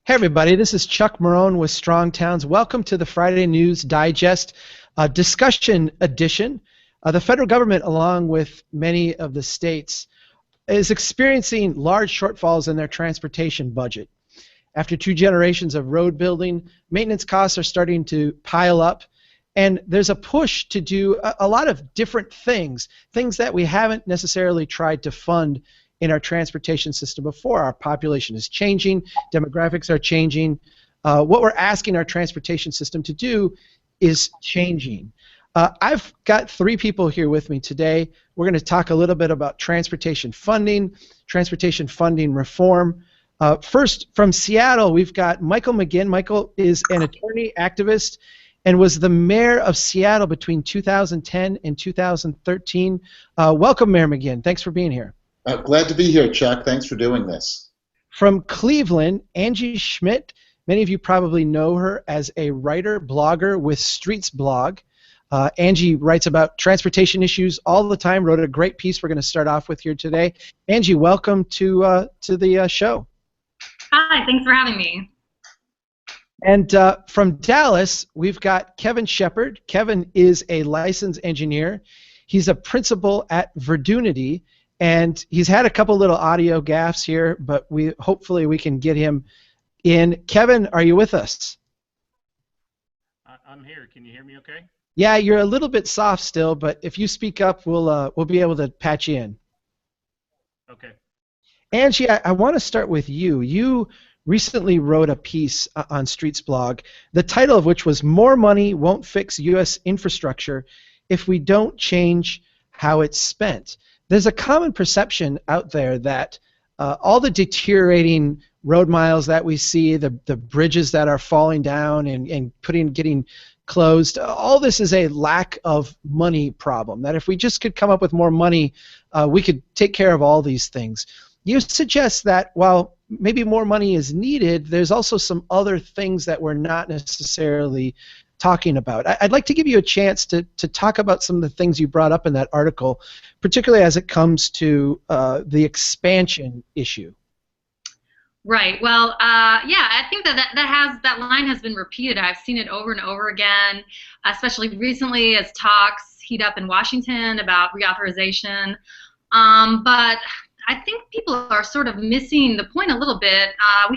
Hey everybody, this is Chuck Marohn with Strong Towns. Welcome to the Friday News Digest discussion edition. The federal government, along with many of the states, is experiencing large shortfalls in their transportation budget. After 2 generations of road building, maintenance costs are starting to pile up, and there's a push to do a lot of different things that we haven't necessarily tried to fund in our transportation system before. Our population is changing, demographics are changing. What we're asking our transportation system to do is changing. I've got 3 people here with me today. We're going to talk a little bit about transportation funding reform. First, from Seattle, we've got Michael McGinn. Michael is an attorney, activist, and was the mayor of Seattle between 2010 and 2013. Welcome, Mayor McGinn. Thanks for being here. Glad to be here, Chuck. Thanks for doing this. From Cleveland, Angie Schmitt. Many of you probably know her as a writer, blogger with Streetsblog. Angie writes about transportation issues all the time, wrote a great piece we're going to start off with here today. Angie, welcome to the show. Hi, thanks for having me. And from Dallas, we've got Kevin Shepard. Kevin is a licensed engineer. He's a principal at Verdunity. And he's had a couple little audio gaffes here, but hopefully we can get him in. Kevin, are you with us? I'm here. Can you hear me okay? Yeah, you're a little bit soft still, but if you speak up, we'll be able to patch you in. Okay. Angie, I want to start with you. You recently wrote a piece on Streetsblog, the title of which was "More Money Won't Fix U.S. Infrastructure If We Don't Change How It's Spent." There's a common perception out there that all the deteriorating road miles that we see, the bridges that are falling down and getting closed, all this is a lack of money problem. That if we just could come up with more money, we could take care of all these things. You suggest that while maybe more money is needed, there's also some other things that we're not necessarily talking about. I'd like to give you a chance to talk about some of the things you brought up in that article, particularly as it comes to the expansion issue. Right. Well, yeah, I think that line has been repeated. I've seen it over and over again, especially recently as talks heat up in Washington about reauthorization. But I think people are sort of missing the point a little bit. We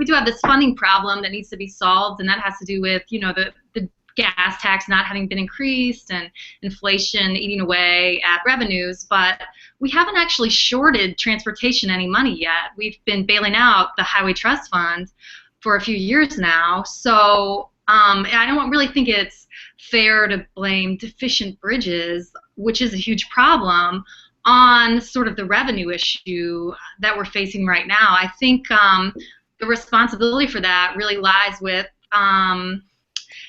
do have this funding problem that needs to be solved, and that has to do with, the gas tax not having been increased and inflation eating away at revenues, but we haven't actually shorted transportation any money yet. We've been bailing out the Highway Trust Fund for a few years now, so I don't really think it's fair to blame deficient bridges, which is a huge problem, on sort of the revenue issue that we're facing right now. I think the responsibility for that really lies with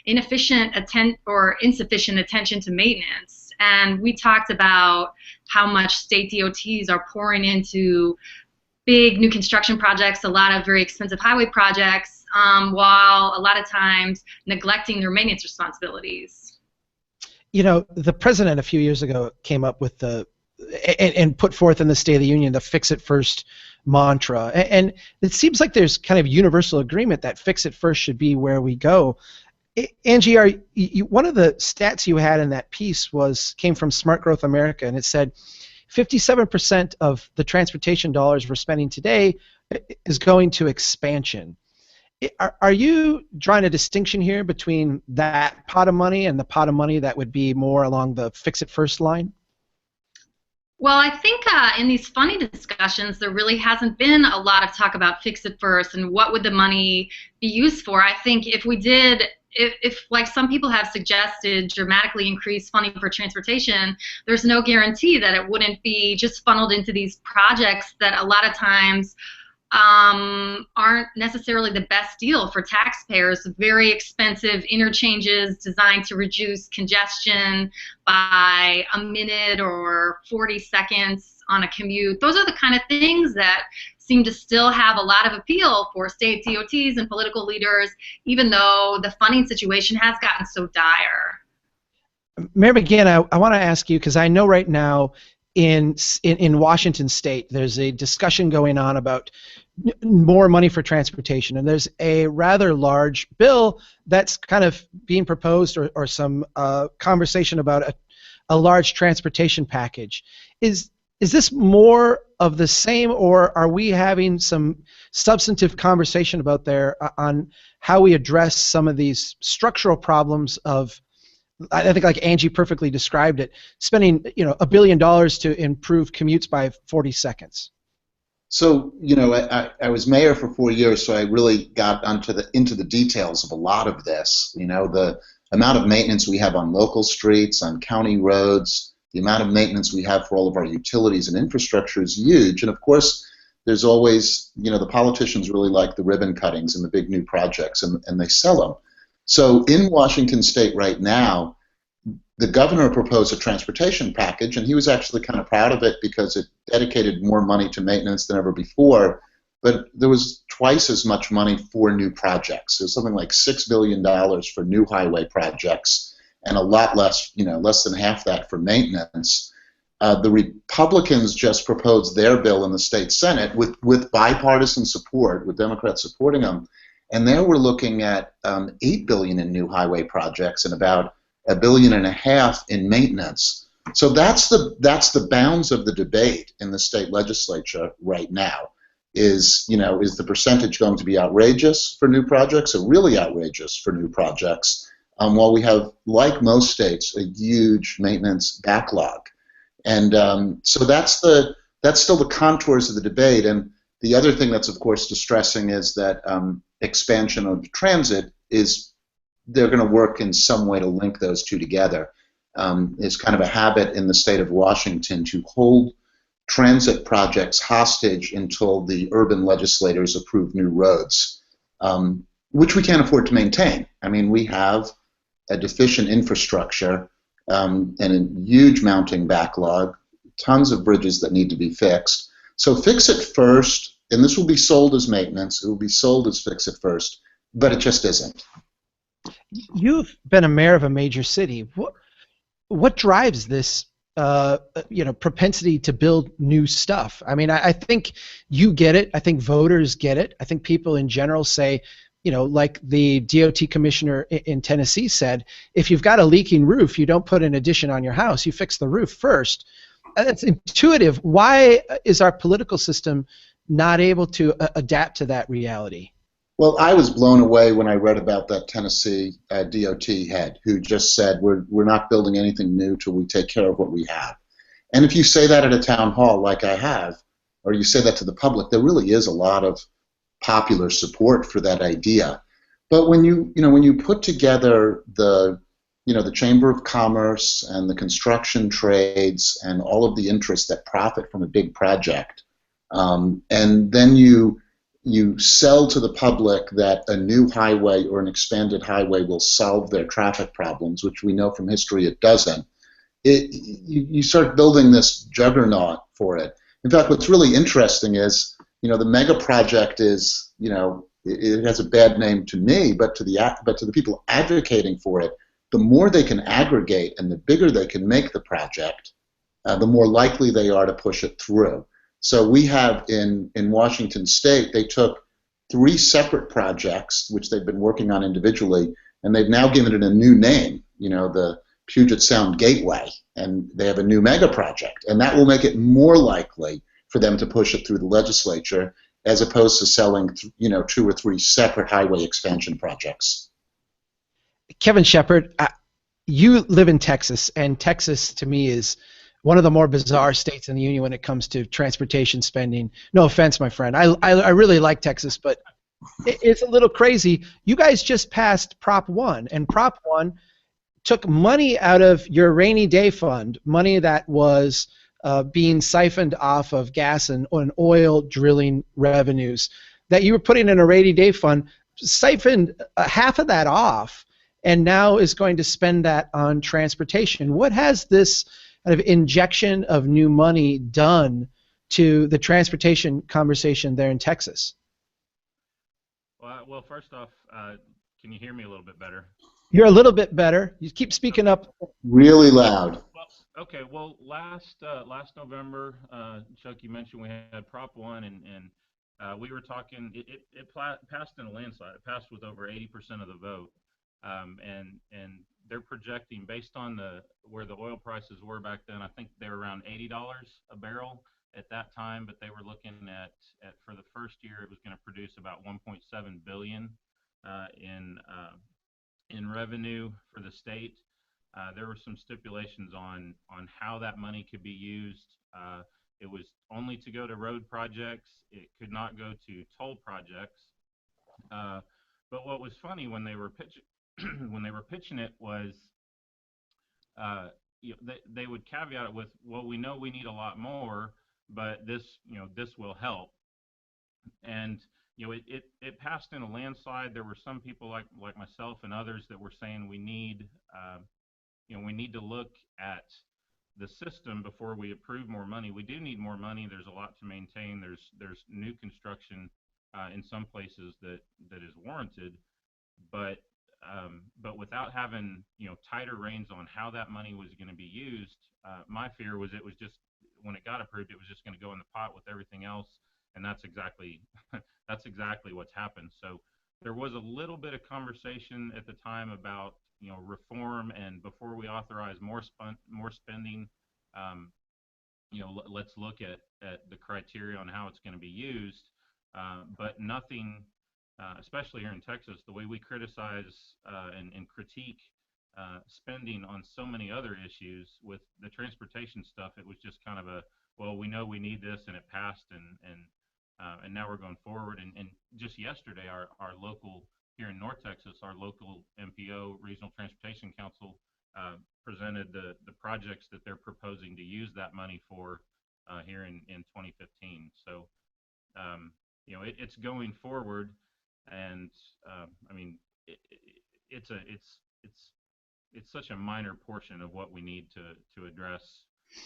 insufficient attention to maintenance. And we talked about how much state DOTs are pouring into big new construction projects, a lot of very expensive highway projects, while a lot of times neglecting their maintenance responsibilities. You know, the president a few years ago came up with and put forth in the State of the Union the "Fix It First" mantra, and it seems like there's kind of universal agreement that "Fix It First" should be where we go. Angie, one of the stats you had in that piece came from Smart Growth America, and it said 57% of the transportation dollars we're spending today is going to expansion. Are you drawing a distinction here between that pot of money and the pot of money that would be more along the "Fix It First" line? Well, I think in these funding discussions, there really hasn't been a lot of talk about "Fix It First" and what would the money be used for. I think if we did, if like some people have suggested, dramatically increase funding for transportation, there's no guarantee that it wouldn't be just funneled into these projects that a lot of times aren't necessarily the best deal for taxpayers. Very expensive interchanges designed to reduce congestion by a minute or 40 seconds on a commute. Those are the kind of things that seem to still have a lot of appeal for state DOTs and political leaders, even though the funding situation has gotten so dire. Mayor McGinn, I want to ask you, because I know right now in Washington State. There's a discussion going on about more money for transportation, and there's a rather large bill that's kind of being proposed, or some conversation about a large transportation package. Is this more of the same, or are we having some substantive conversation about there on how we address some of these structural problems of, I think like Angie perfectly described it, spending $1 billion to improve commutes by 40 seconds? So, I was mayor for 4 years, so I really got into the details of a lot of this. The amount of maintenance we have on local streets, on county roads, the amount of maintenance we have for all of our utilities and infrastructure is huge. And of course, there's always, the politicians really like the ribbon cuttings and the big new projects, and they sell them. So in Washington State right now, the governor proposed a transportation package, and he was actually kind of proud of it because it dedicated more money to maintenance than ever before. But there was twice as much money for new projects. There's something like $6 billion for new highway projects, and a lot less, less than half that for maintenance. The Republicans just proposed their bill in the state Senate with bipartisan support, with Democrats supporting them, and there we're looking at $8 billion in new highway projects and about $1.5 billion in maintenance. So that's the bounds of the debate in the state legislature right now. Is the percentage going to be outrageous for new projects, or really outrageous for new projects? While we have, like most states, a huge maintenance backlog, and so that's still the contours of the debate. And the other thing that's of course distressing is that expansion of transit is, they're going to work in some way to link those two together. It's kind of a habit in the state of Washington to hold transit projects hostage until the urban legislators approve new roads, which we can't afford to maintain. I mean, we have a deficient infrastructure and a huge mounting backlog, tons of bridges that need to be fixed. So fix it first, and this will be sold as maintenance. It will be sold as fix it first, but it just isn't. You've been a mayor of a major city. What drives this propensity to build new stuff? I mean, I think you get it. I think voters get it. I think people in general say, like the DOT commissioner in Tennessee said, if you've got a leaking roof, you don't put an addition on your house. You fix the roof first. That's intuitive. Why is our political system not able to adapt to that reality? Well, I was blown away when I read about that Tennessee DOT head who just said, we're not building anything new till we take care of what we have. And if you say that at a town hall like I have, or you say that to the public, there really is a lot of popular support for that idea. But when you put together the Chamber of Commerce and the construction trades and all of the interests that profit from a big project, and then you sell to the public that a new highway or an expanded highway will solve their traffic problems, which we know from history it doesn't. You start building this juggernaut for it. In fact, what's really interesting is, the mega project is, it has a bad name to me, but to the people advocating for it, the more they can aggregate and the bigger they can make the project, the more likely they are to push it through. So we have in Washington State, they took 3 separate projects, which they've been working on individually, and they've now given it a new name, the Puget Sound Gateway, and they have a new mega project, and that will make it more likely for them to push it through the legislature, as opposed to selling 2 or 3 separate highway expansion projects. Kevin Shepard, you live in Texas, and Texas to me is one of the more bizarre states in the union when it comes to transportation spending. No offense, my friend. I really like Texas, but it's a little crazy. You guys just passed Prop 1, and Prop 1 took money out of your rainy day fund, money that was being siphoned off of gas and oil drilling revenues that you were putting in a rainy day fund, siphoned half of that off, and now is going to spend that on transportation. What has this kind of injection of new money done to the transportation conversation there in Texas? Well, first off, can you hear me a little bit better? You're a little bit better. You keep speaking up. Really loud. Okay, well, last November, Chuck, you mentioned we had Prop 1, and we were talking. It passed in a landslide. It passed with over 80% of the vote, and they're projecting based on where the oil prices were back then. I think they were around $80 a barrel at that time, but they were looking at for the first year it was going to produce about 1.7 billion in revenue for the state. There were some stipulations on how that money could be used. It was only to go to road projects. It could not go to toll projects. But what was funny when they were pitching it was, they would caveat it with, well, we know we need a lot more, but this will help. And it passed in a landslide. There were some people like myself and others that were saying we need to look at the system before we approve more money. We do need more money. There's a lot to maintain. There's new construction in some places that is warranted, but without having tighter reins on how that money was going to be used, my fear was it was just, when it got approved, it was just going to go in the pot with everything else, and that's exactly what's happened. So there was a little bit of conversation at the time about reform, and before we authorize more spending, let's look at the criteria on how it's going to be used, but nothing. Especially here in Texas, the way we criticize and critique spending on so many other issues, with the transportation stuff, it was just kind of well, we know we need this, and it passed, and now we're going forward. And just yesterday, our local, here in North Texas, our local MPO, Regional Transportation Council, presented the projects that they're proposing to use that money for here in 2015. So it's going forward. And I mean, it's such a minor portion of what we need to address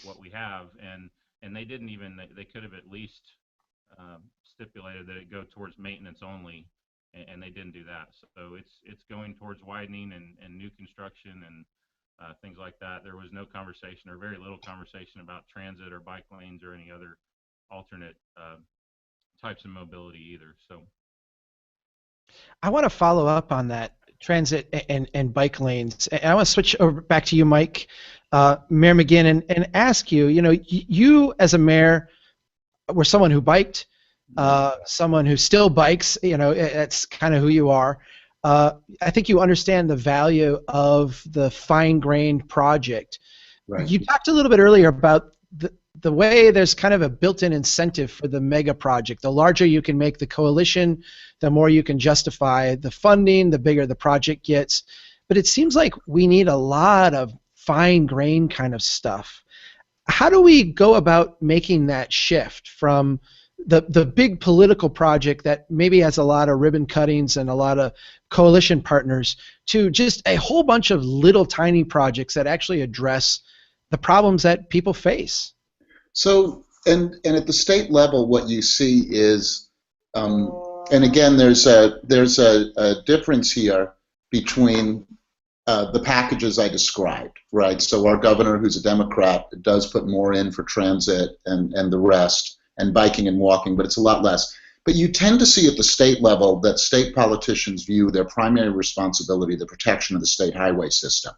what we have, and they didn't even, they could have at least stipulated that it go towards maintenance only, and they didn't do that. So it's going towards widening and new construction and things like that. There was no conversation, or very little conversation, about transit or bike lanes or any other alternate types of mobility either. So I want to follow up on that transit and bike lanes. And I want to switch over back to you, Mike, Mayor McGinn, and ask you, you as a mayor were someone who biked, someone who still bikes, that's kind of who you are. I think you understand the value of the fine-grained project. Right. You talked a little bit earlier about the way there's kind of a built-in incentive for the mega project. The larger you can make the coalition, the more you can justify the funding, the bigger the project gets. But it seems like we need a lot of fine-grained kind of stuff. How do we go about making that shift from the big political project that maybe has a lot of ribbon cuttings and a lot of coalition partners to just a whole bunch of little tiny projects that actually address the problems that people face? So, and at the state level, what you see is, and again, there's a difference here between the packages I described, right? So our governor, who's a Democrat, does put more in for transit and the rest, and biking and walking, but it's a lot less. But you tend to see at the state level that state politicians view their primary responsibility the protection of the state highway system.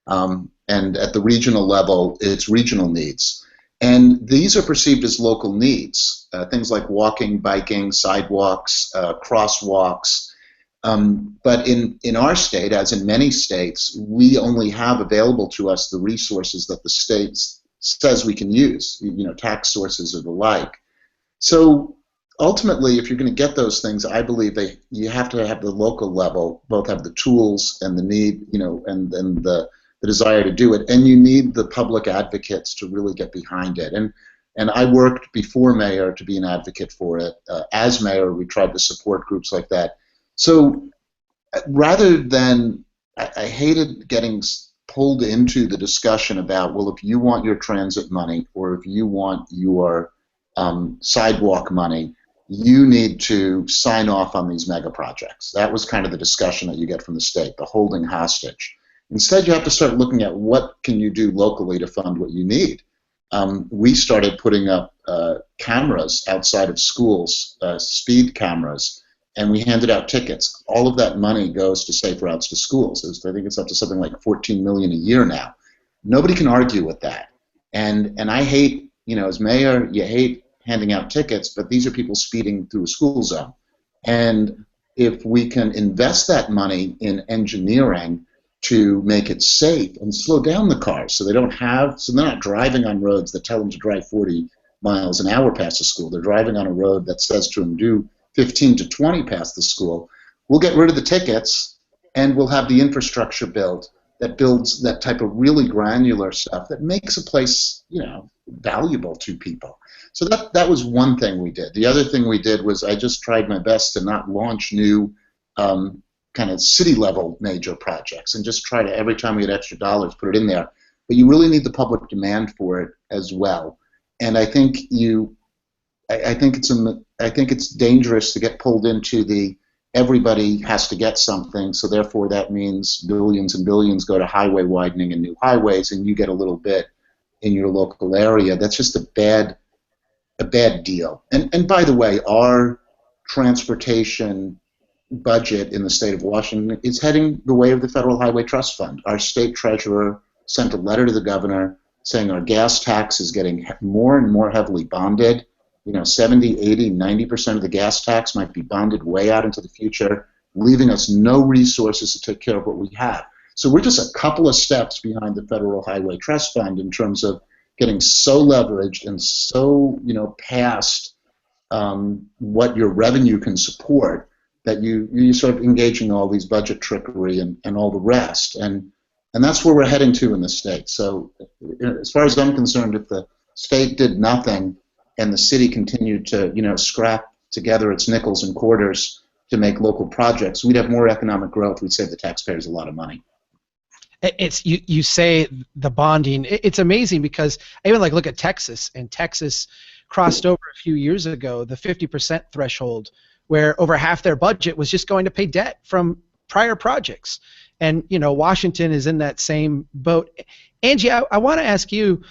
And at the regional level, it's regional needs. And these are perceived as local needs, things like walking, biking, sidewalks, crosswalks. But in our state, as in many states, we only have available to us the resources that the state says we can use, tax sources or the like. So ultimately, if you're going to get those things, I believe you have to have the local level both have the tools and the need, and the desire to do it, and you need the public advocates to really get behind it. And I worked before mayor to be an advocate for it. As mayor, we tried to support groups like that. So rather than, I hated getting pulled into the discussion about, well, if you want your transit money or if you want your sidewalk money, you need to sign off on these mega projects. That was kind of the discussion that you get from the state, the holding hostage. Instead, you have to start looking at what can you do locally to fund what you need. We started putting up cameras outside of schools, speed cameras, and we handed out tickets. All of that money goes to safe routes to schools. I think it's up to something like $14 million a year now. Nobody can argue with that. And I hate, as mayor, you hate handing out tickets, but these are people speeding through a school zone. And if we can invest that money in engineering to make it safe and slow down the cars so they're not driving on roads that tell them to drive 40 miles an hour past the school. They're driving on a road that says to them do 15 to 20 past the school. We'll get rid of the tickets, and we'll have the infrastructure built that builds that type of really granular stuff that makes a place, valuable to people. So that was one thing we did. The other thing we did was I just tried my best to not launch new kind of city-level major projects and just try to, every time we had extra dollars, put it in there. But you really need the public demand for it as well. And I think it's dangerous to get pulled into the everybody has to get something, so therefore that means billions and billions go to highway widening and new highways, and you get a little bit in your local area. That's just a bad deal. And by the way, our transportation budget in the state of Washington is heading the way of the Federal Highway Trust Fund. Our state treasurer sent a letter to the governor saying our gas tax is getting more and more heavily bonded. 70, 80, 90% of the gas tax might be bonded way out into the future, leaving us no resources to take care of what we have. So we're just a couple of steps behind the Federal Highway Trust Fund in terms of getting so leveraged and so, past what your revenue can support that you sort of engaging all these budget trickery and all the rest. And that's where we're heading to in the state. So as far as I'm concerned, if the state did nothing and the city continued to, scrap together its nickels and quarters to make local projects, we'd have more economic growth. We'd save the taxpayers a lot of money. It's you say the bonding. It's amazing because I even look at Texas, and Texas crossed over a few years ago the 50% threshold, where over half their budget was just going to pay debt from prior projects. And Washington is in that same boat. Angie, I want to ask you,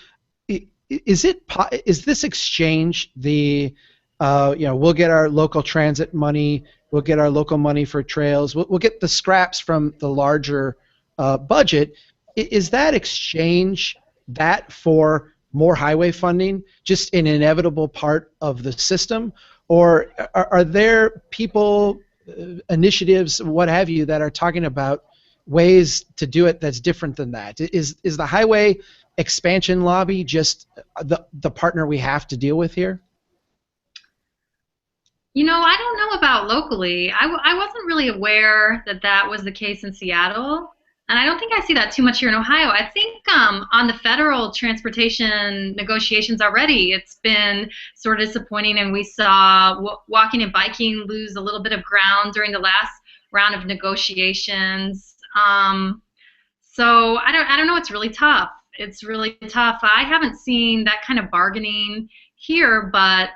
is this exchange we'll get our local transit money, we'll get our local money for trails, we'll get the scraps from the larger budget. Is that exchange that for more highway funding just an inevitable part of the system, or are there people, initiatives, what have you, that are talking about ways to do it that's different than that? Is the highway expansion lobby just the partner we have to deal with here? I don't know about locally. I wasn't really aware that was the case in Seattle. And I don't think I see that too much here in Ohio. I think on the federal transportation negotiations already, it's been sort of disappointing, and we saw walking and biking lose a little bit of ground during the last round of negotiations. So I don't know. It's really tough. It's really tough. I haven't seen that kind of bargaining here, but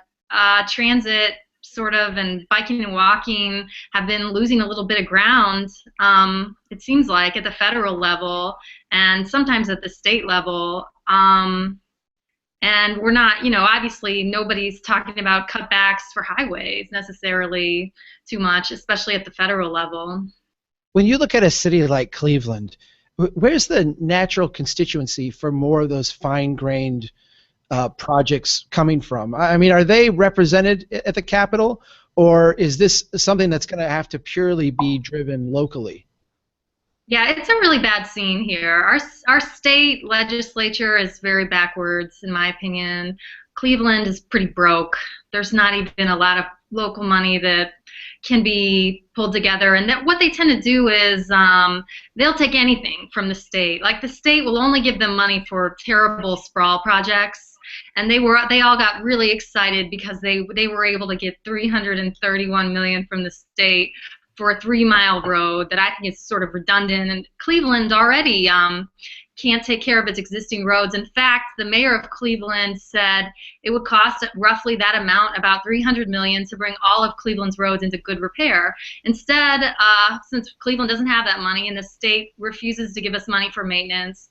transit sort of and biking and walking have been losing a little bit of ground, it seems like, at the federal level and sometimes at the state level. And we're not, obviously nobody's talking about cutbacks for highways necessarily too much, especially at the federal level. When you look at a city like Cleveland, where's the natural constituency for more of those fine-grained projects coming from? I mean, are they represented at the Capitol, or is this something that's going to have to purely be driven locally? Yeah, it's a really bad scene here. Our state legislature is very backwards, in my opinion. Cleveland is pretty broke. There's not even a lot of local money that can be pulled together, and what they tend to do is they'll take anything from the state. Like, the state will only give them money for terrible sprawl projects. And they all got really excited because they were able to get $331 million from the state for a 3-mile road that I think is sort of redundant. And Cleveland already can't take care of its existing roads. In fact, the mayor of Cleveland said it would cost roughly that amount, about $300 million, to bring all of Cleveland's roads into good repair. Instead, since Cleveland doesn't have that money and the state refuses to give us money for maintenance,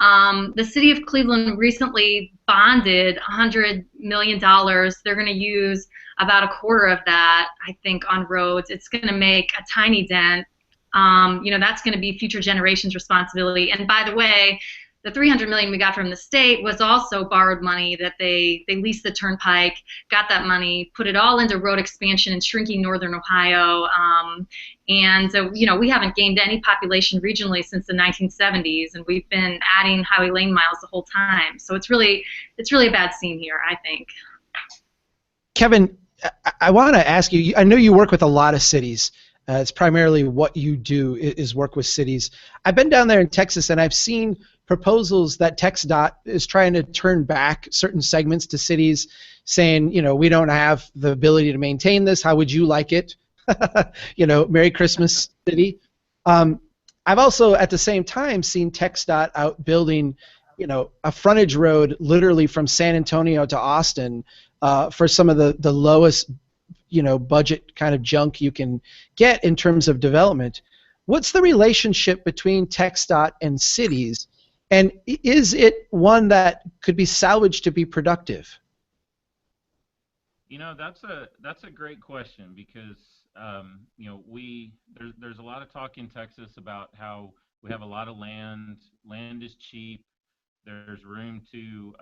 the city of Cleveland recently bonded $100 million. They're going to use about a quarter of that, I think, on roads. It's going to make a tiny dent. That's going to be future generations' responsibility. And by the way, the $300 million we got from the state was also borrowed money that they leased the turnpike, got that money, put it all into road expansion in shrinking northern Ohio. We haven't gained any population regionally since the 1970s, and we've been adding highway lane miles the whole time. So it's really a bad scene here, I think. Kevin, I want to ask you, I know you work with a lot of cities. It's primarily what you do is work with cities. I've been down there in Texas, and I've seen proposals that TxDOT is trying to turn back certain segments to cities, saying, we don't have the ability to maintain this. How would you like it? Merry Christmas, city. I've also, at the same time, seen TxDOT out building, a frontage road literally from San Antonio to Austin for some of the lowest budget kind of junk you can get in terms of development. What's the relationship between TxDOT and cities, and is it one that could be salvaged to be productive? That's a great question, because there's a lot of talk in Texas about how we have a lot of land is cheap, there's room to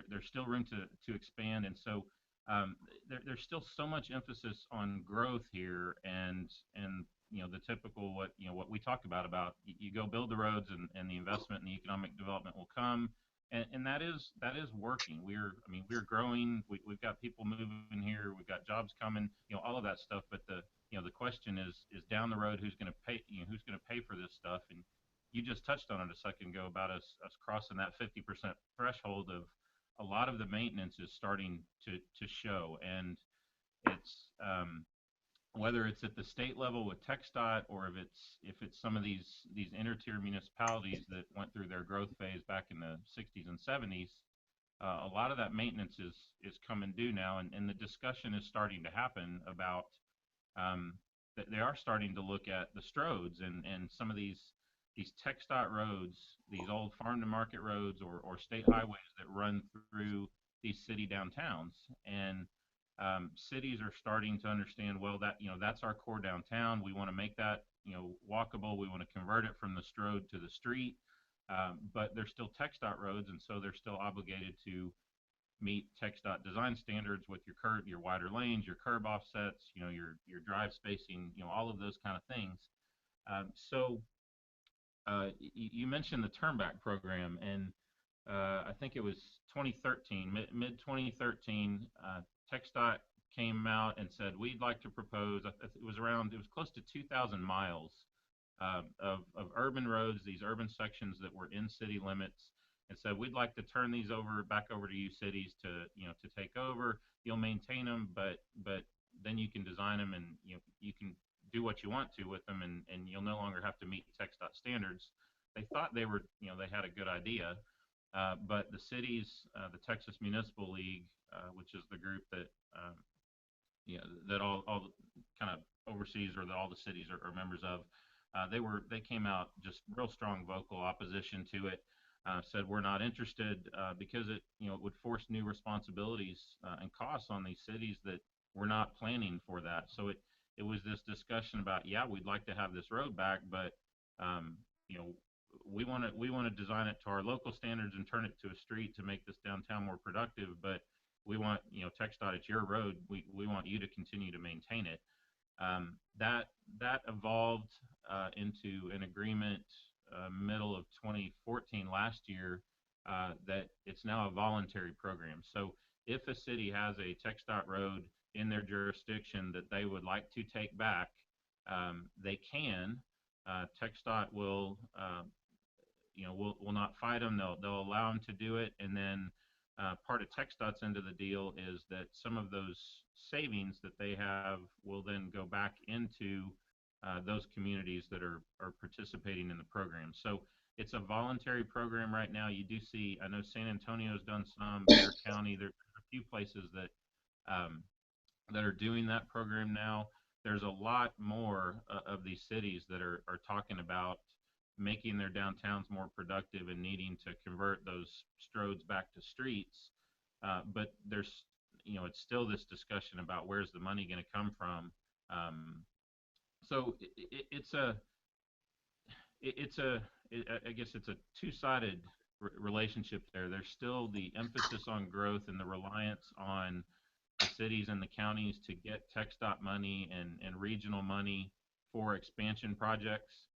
there's still room to expand, and so there's still so much emphasis on growth here, and the typical what we talk about you go build the roads, and the investment and the economic development will come, and that is working. We're growing. We've got people moving here. We've got jobs coming. All of that stuff. But the question is down the road, who's going to pay? Who's going to pay for this stuff? And you just touched on it a second ago about us crossing that 50% threshold of a lot of the maintenance is starting to show, and it's whether it's at the state level with TxDOT, or if it's some of these inner-tier municipalities that went through their growth phase back in the 60s and 70s, a lot of that maintenance is coming due now, and the discussion is starting to happen about that they are starting to look at the stroads and some of these TxDOT roads, these old farm-to-market roads or state highways that run through these city downtowns, and cities are starting to understand, well, that that's our core downtown. We want to make that walkable. We want to convert it from the stroad to the street, but they're still TxDOT roads, and so they're still obligated to meet TxDOT design standards with your wider lanes, your curb offsets, your drive spacing, all of those kind of things. You mentioned the Turnback program, and I think it was 2013, mid 2013, TxDOT came out and said, we'd like to propose, it was close to 2,000 miles of urban roads, these urban sections that were in city limits, and said, we'd like to turn these back over to you cities to take over. You'll maintain them, but then you can design them, and you can do what you want to with them, and you'll no longer have to meet TxDOT standards. They thought they had a good idea, but the cities, the Texas Municipal League, which is the group that that all kind of oversees, or that all the cities are members of, they came out just real strong vocal opposition to it. Said we're not interested because it would force new responsibilities and costs on these cities that we're not planning for that. So it was this discussion about, we'd like to have this road back, but we want to design it to our local standards and turn it to a street to make this downtown more productive, but we want TxDOT, it's your road, we want you to continue to maintain it. That evolved into an agreement middle of 2014 last year that it's now a voluntary program. So if a city has a TxDOT road in their jurisdiction that they would like to take back, they can. TxDOT will will not fight them. They'll allow them to do it, and then part of TxDOT's end of the deal is that some of those savings that they have will then go back into those communities that are participating in the program. So it's a voluntary program right now. You do see, I know San Antonio's done some, Bexar County, there's a few places that that are doing that program now. There's a lot more of these cities that are talking about making their downtowns more productive and needing to convert those stroads back to streets. But there's, it's still this discussion about where's the money going to come from. So I guess it's a two-sided relationship there. There's still the emphasis on growth and the reliance on the cities and the counties to get TxDOT money and regional money for expansion projects.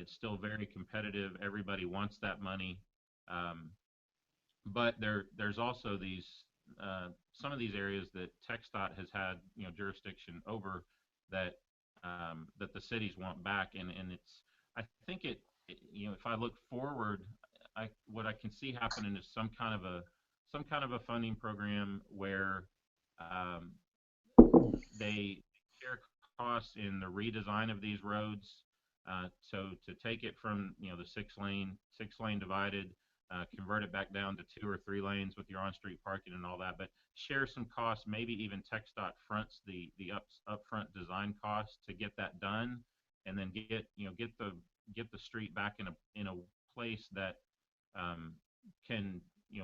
It's still very competitive. Everybody wants that money. But there's also these some of these areas that TxDOT has had jurisdiction over that that the cities want back, and it's, I think if I look forward, what I can see happening is some kind of a funding program where they share costs in the redesign of these roads. So to take it from the six lane divided, convert it back down to 2 or 3 lanes with your on-street parking and all that, but share some costs. Maybe even TxDOT fronts the upfront design costs to get that done, and then get the street back in a place that can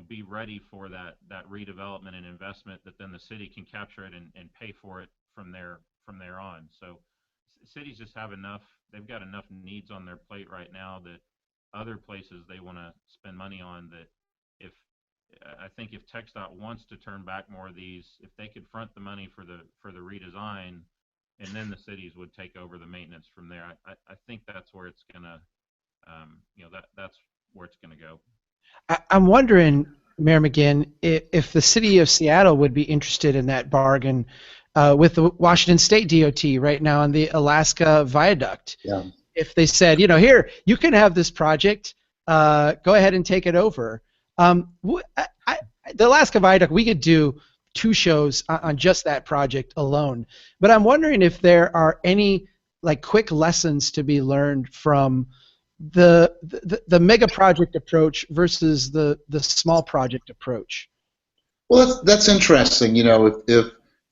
be ready for that redevelopment and investment, that then the city can capture it and pay for it from there on. So cities just have enough. They've got enough needs on their plate right now that other places they want to spend money on, that I think if TxDOT wants to turn back more of these, if they could front the money for the redesign, and then the cities would take over the maintenance from there, I think that's where it's gonna that's where it's gonna go. I'm wondering, Mayor McGinn, if the city of Seattle would be interested in that bargain with the Washington State DOT right now on the Alaska Viaduct. Yeah. If they said, here, you can have this project, go ahead and take it over. The Alaska Viaduct, we could do 2 shows on just that project alone. But I'm wondering if there are any quick lessons to be learned from the mega project approach versus the small project approach. Well, that's interesting.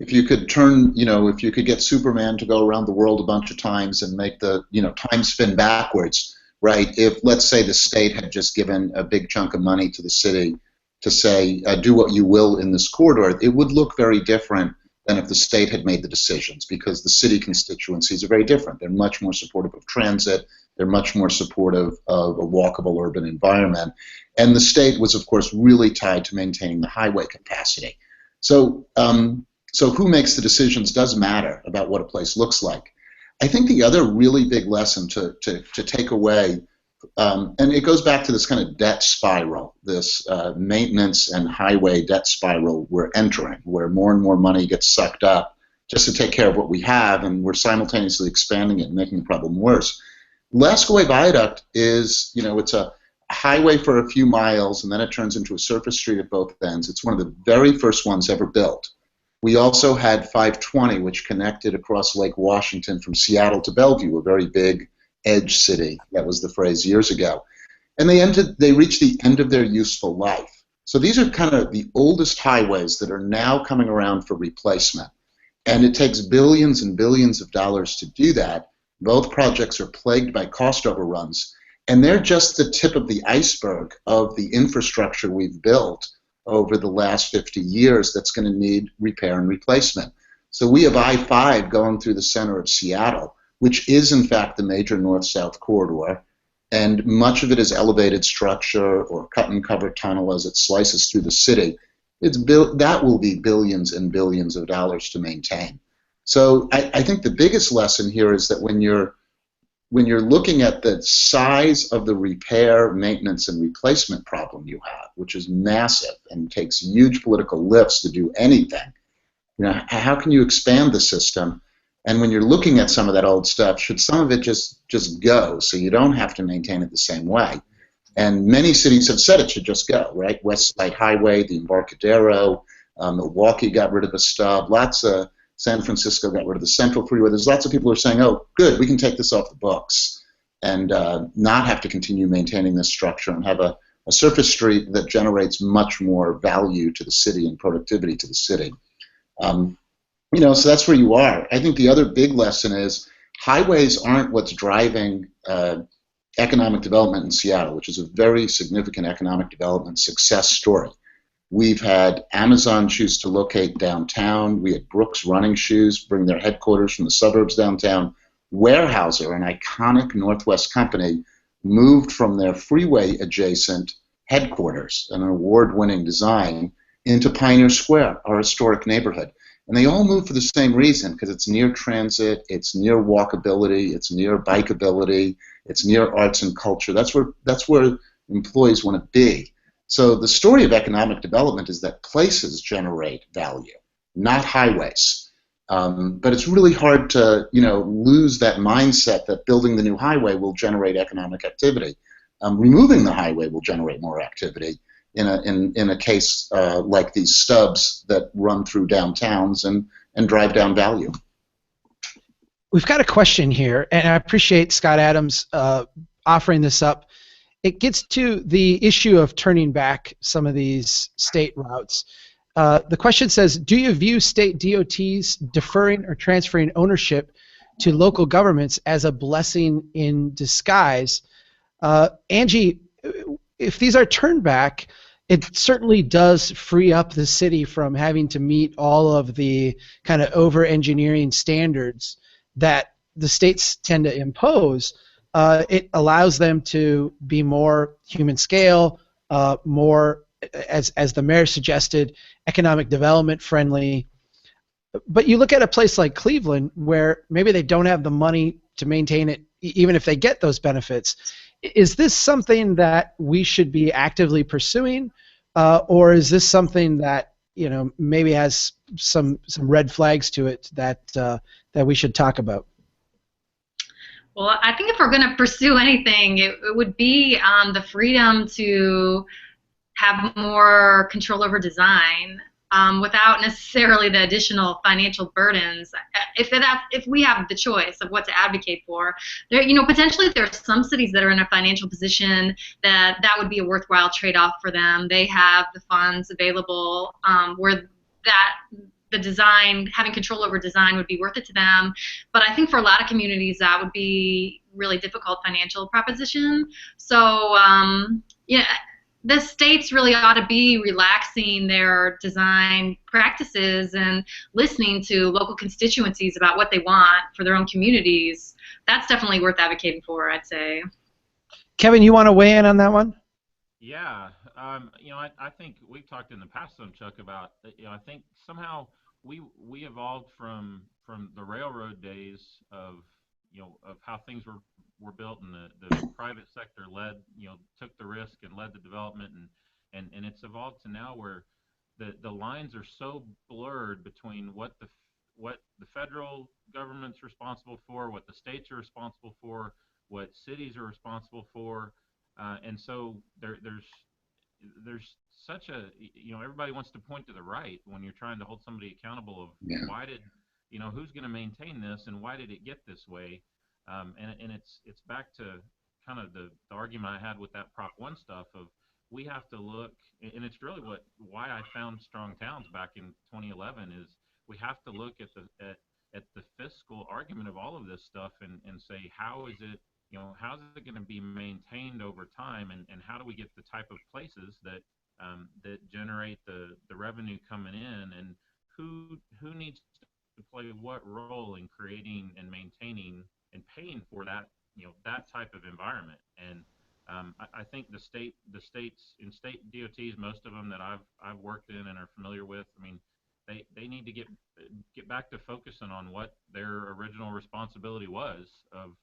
If you could turn, if you could get Superman to go around the world a bunch of times and make the, time spin backwards, right? If, let's say, the state had just given a big chunk of money to the city to say, do what you will in this corridor, it would look very different than if the state had made the decisions, because the city constituencies are very different. They're much more supportive of transit. They're much more supportive of a walkable urban environment. And the state was, of course, really tied to maintaining the highway capacity. So who makes the decisions does matter about what a place looks like. I think the other really big lesson to take away, and it goes back to this kind of debt spiral, this maintenance and highway debt spiral we're entering, where more and more money gets sucked up just to take care of what we have, and we're simultaneously expanding it and making the problem worse. Alaska Viaduct is, it's a highway for a few miles, and then it turns into a surface street at both ends. It's one of the very first ones ever built. We also had 520, which connected across Lake Washington from Seattle to Bellevue, a very big edge city. That was the phrase years ago. And they reached the end of their useful life. So these are kind of the oldest highways that are now coming around for replacement. And it takes billions and billions of dollars to do that. Both projects are plagued by cost overruns. And they're just the tip of the iceberg of the infrastructure we've built over the last 50 years that's going to need repair and replacement. So we have I-5 going through the center of Seattle, which is in fact the major north-south corridor, and much of it is elevated structure or cut-and-cover tunnel as it slices through the city. That will be billions and billions of dollars to maintain. So I think the biggest lesson here is that when you're looking at the size of the repair, maintenance, and replacement problem you have, which is massive and takes huge political lifts to do anything, how can you expand the system? And when you're looking at some of that old stuff, should some of it just go so you don't have to maintain it the same way? And many cities have said it should just go, right? West Side Highway, the Embarcadero, Milwaukee got rid of the stub. San Francisco got rid of the Central Freeway. There's lots of people who are saying, oh, good, we can take this off the books and not have to continue maintaining this structure and have a surface street that generates much more value to the city and productivity to the city. So that's where you are. I think the other big lesson is highways aren't what's driving economic development in Seattle, which is a very significant economic development success story. We've had Amazon choose to locate downtown. We had Brooks Running Shoes bring their headquarters from the suburbs downtown. Weyerhaeuser, an iconic Northwest company, moved from their freeway-adjacent headquarters, an award-winning design, into Pioneer Square, our historic neighborhood. And they all moved for the same reason, because it's near transit, it's near walkability, it's near bikeability, it's near arts and culture. That's where employees want to be. So the story of economic development is that places generate value, not highways. But it's really hard to, lose that mindset that building the new highway will generate economic activity. Removing the highway will generate more activity in a case like these stubs that run through downtowns and drive down value. We've got a question here, and I appreciate Scott Adams offering this up. It gets to the issue of turning back some of these state routes. The question says, do you view state DOTs deferring or transferring ownership to local governments as a blessing in disguise? Angie, if these are turned back, it certainly does free up the city from having to meet all of the kind of over-engineering standards that the states tend to impose. It allows them to be more human scale, more, as the mayor suggested, economic development friendly. But you look at a place like Cleveland, where maybe they don't have the money to maintain it, even if they get those benefits. Is this something that we should be actively pursuing, or is this something that maybe has some red flags to it that we should talk about? Well, I think if we're going to pursue anything, it would be the freedom to have more control over design without necessarily the additional financial burdens. If we have the choice of what to advocate for, potentially there are some cities that are in a financial position that would be a worthwhile trade-off for them. They have the funds available where the design, having control over design would be worth it to them. But I think for a lot of communities that would be really difficult financial proposition. So the states really ought to be relaxing their design practices and listening to local constituencies about what they want for their own communities. That's definitely worth advocating for, I'd say. Kevin, you want to weigh in on that one? Yeah, I think we've talked in the past on Chuck about, I think somehow we evolved from the railroad days of how things were built, and the private sector took the risk and led the development, and it's evolved to now where the lines are so blurred between what the federal government's responsible for, what the states are responsible for, what cities are responsible for, and so there's such a, everybody wants to point to the right when you're trying to hold somebody accountable of why did, who's going to maintain this and why did it get this way? And it's back to kind of the argument I had with that Prop 1 stuff of we have to look, and it's really why I found Strong Towns back in 2011 is we have to look at the fiscal argument of all of this stuff and say how is it going to be maintained over time, and how do we get the type of places that generate the revenue coming in, and who needs to play what role in creating and maintaining and paying for that that type of environment. And I think the states in state DOTs, most of them that I've worked in and are familiar with, I mean, they need to get back to focusing on what their original responsibility was of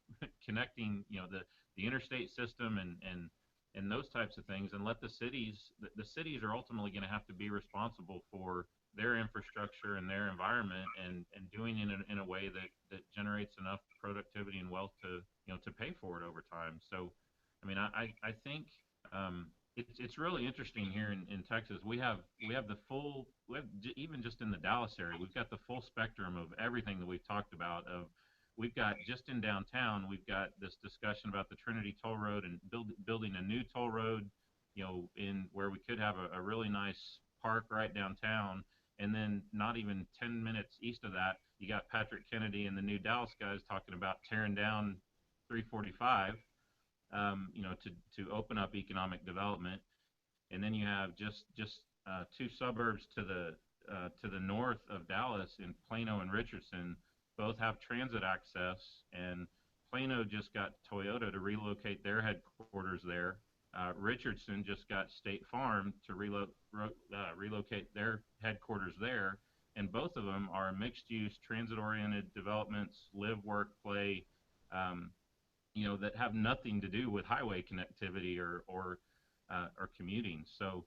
connecting the interstate system and those types of things, and let the cities are ultimately going to have to be responsible for their infrastructure and their environment, and doing it in a way that generates enough productivity and wealth to pay for it over time. So I mean, I think It's really interesting here in Texas. We have the full even just in the Dallas area, we've got the full spectrum of everything that we've talked about. We've got just in downtown, we've got this discussion about the Trinity Toll Road and building a new toll road, in where we could have a really nice park right downtown. And then not even 10 minutes east of that, you got Patrick Kennedy and the new Dallas guys talking about tearing down 345, to open up economic development. And then you have just two suburbs to the north of Dallas in Plano and Richardson, both have transit access. And Plano just got Toyota to relocate their headquarters there. Richardson just got State Farm to relocate their headquarters there, and both of them are mixed-use, transit-oriented developments, live, work, play, that have nothing to do with highway connectivity or commuting. So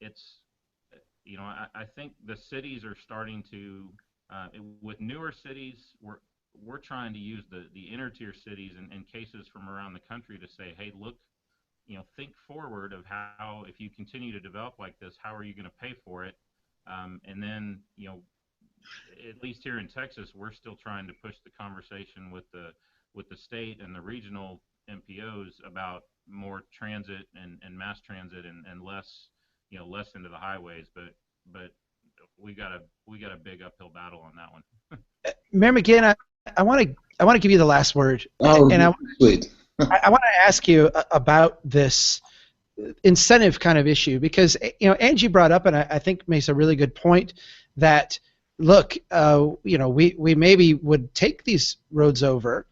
it's, I think the cities are starting to, with newer cities, we're trying to use the inner-tier cities and cases from around the country to say, hey, look, think forward of how, if you continue to develop like this, how are you going to pay for it? And then, at least here in Texas, we're still trying to push the conversation with the state and the regional MPOs about more transit and mass transit and less, less into the highways. But we got a big uphill battle on that one. Mayor McGinn, I want to give you the last word. Oh, and sweet. I want to ask you about this incentive kind of issue, because Angie brought up, and I think makes a really good point, that look, we maybe would take these roads over,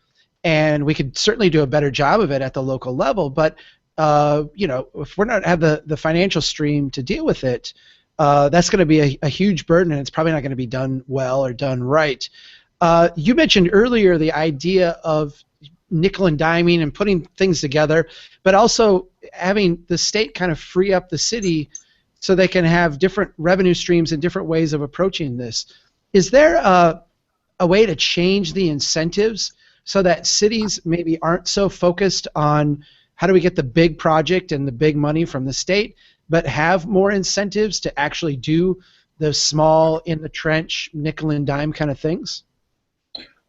and we could certainly do a better job of it at the local level, but if we're not have the financial stream to deal with it, that's going to be a huge burden, and it's probably not going to be done well or done right. You mentioned earlier the idea of nickel and diming and putting things together, but also having the state kind of free up the city so they can have different revenue streams and different ways of approaching this. Is there a way to change the incentives so that cities maybe aren't so focused on how do we get the big project and the big money from the state, but have more incentives to actually do the small, in the trench, nickel and dime kind of things?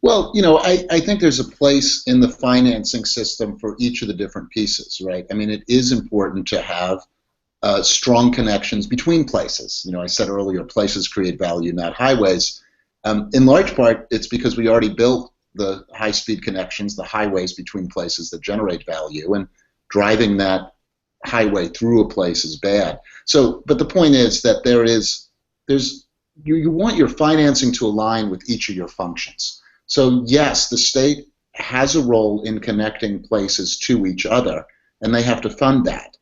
Well, I think there's a place in the financing system for each of the different pieces, right? I mean, it is important to have strong connections between places. I said earlier, places create value, not highways. In large part, it's because we already built the high-speed connections, the highways between places that generate value, and driving that highway through a place is bad. So, but the point is that you want your financing to align with each of your functions. So yes, the state has a role in connecting places to each other, and they have to fund that.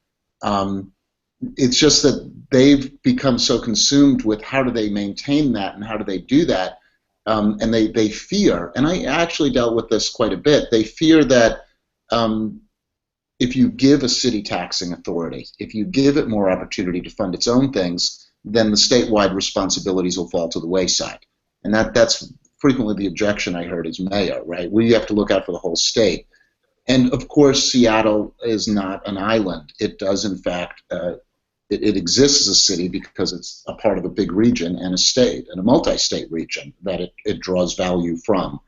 It's just that they've become so consumed with how do they maintain that and how do they do that, and they fear, and I actually dealt with this quite a bit, they fear that if you give a city taxing authority, if you give it more opportunity to fund its own things, then the statewide responsibilities will fall to the wayside. And that's frequently the objection I heard as mayor, right? We have to look out for the whole state. And of course, Seattle is not an island. It does, in fact, it exists as a city because it's a part of a big region and a state, and a multi-state region that it draws value from.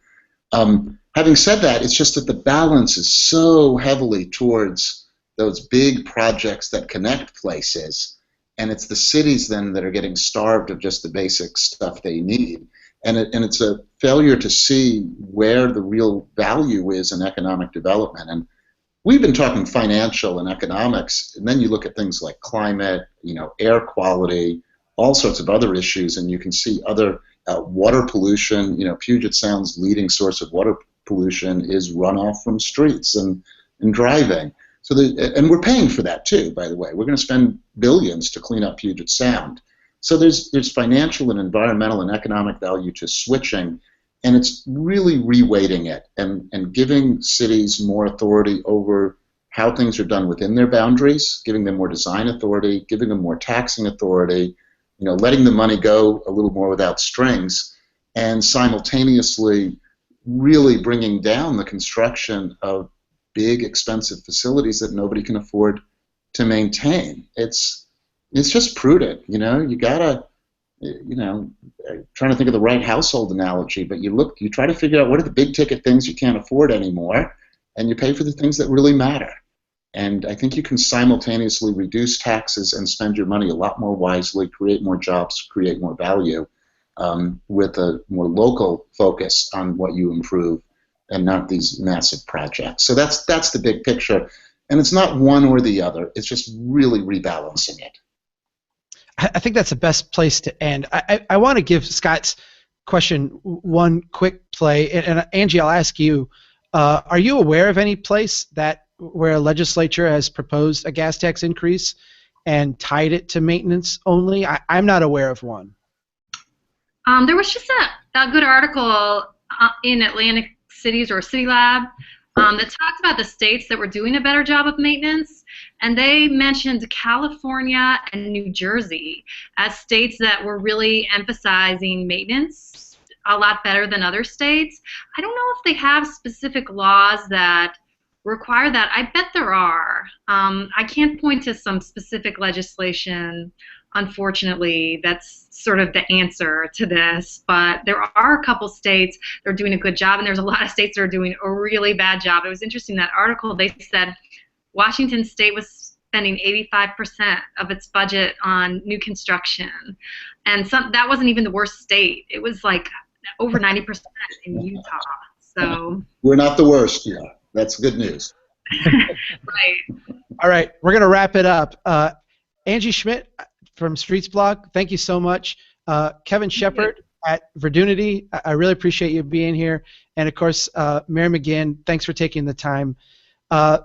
Having said that, it's just that the balance is so heavily towards those big projects that connect places, and it's the cities then that are getting starved of just the basic stuff they need. And it's a failure to see where the real value is in economic development. And we've been talking financial and economics, and then you look at things like climate, air quality, all sorts of other issues, and you can see other water pollution. Puget Sound's leading source of water pollution is runoff from streets and driving. So and we're paying for that too, by the way. We're going to spend billions to clean up Puget Sound. So there's financial and environmental and economic value to switching, and it's really reweighting it and giving cities more authority over how things are done within their boundaries, giving them more design authority, giving them more taxing authority, letting the money go a little more without strings, and simultaneously really bringing down the construction of big, expensive facilities that nobody can afford to maintain. It's just prudent, you know. You gotta, you know, trying to think of the right household analogy, but you try to figure out what are the big ticket things you can't afford anymore, and you pay for the things that really matter. And I think you can simultaneously reduce taxes and spend your money a lot more wisely, create more jobs, create more value, with a more local focus on what you improve, and not these massive projects. So that's the big picture, and it's not one or the other. It's just really rebalancing it. I think that's the best place to end. I want to give Scott's question one quick play, and Angie, I'll ask you: are you aware of any place where a legislature has proposed a gas tax increase and tied it to maintenance only? I'm not aware of one. There was just a good article in Atlantic Cities or City Lab that talked about the states that were doing a better job of maintenance, and they mentioned California and New Jersey as states that were really emphasizing maintenance a lot better than other states. I don't know if they have specific laws that require that. I bet there are. I can't point to some specific legislation, unfortunately, that's sort of the answer to this, but there are a couple states that are doing a good job, and there's a lot of states that are doing a really bad job. It was interesting, that article, they said Washington State was spending 85% of its budget on new construction, and that wasn't even the worst state. It was like over 90% in Utah. So we're not the worst, yeah. That's good news. Right. All right, we're going to wrap it up. Angie Schmitt from Streetsblog, thank you so much. Kevin Shepard at Verdunity, I really appreciate you being here. And, of course, Mary McGinn, thanks for taking the time.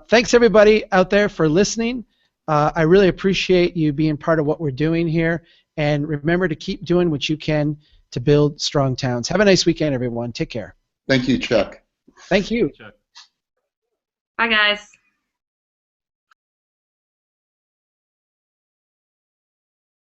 Thanks, everybody out there, for listening. I really appreciate you being part of what we're doing here. And remember to keep doing what you can to build strong towns. Have a nice weekend, everyone. Take care. Thank you, Chuck. Thank you. Bye, guys.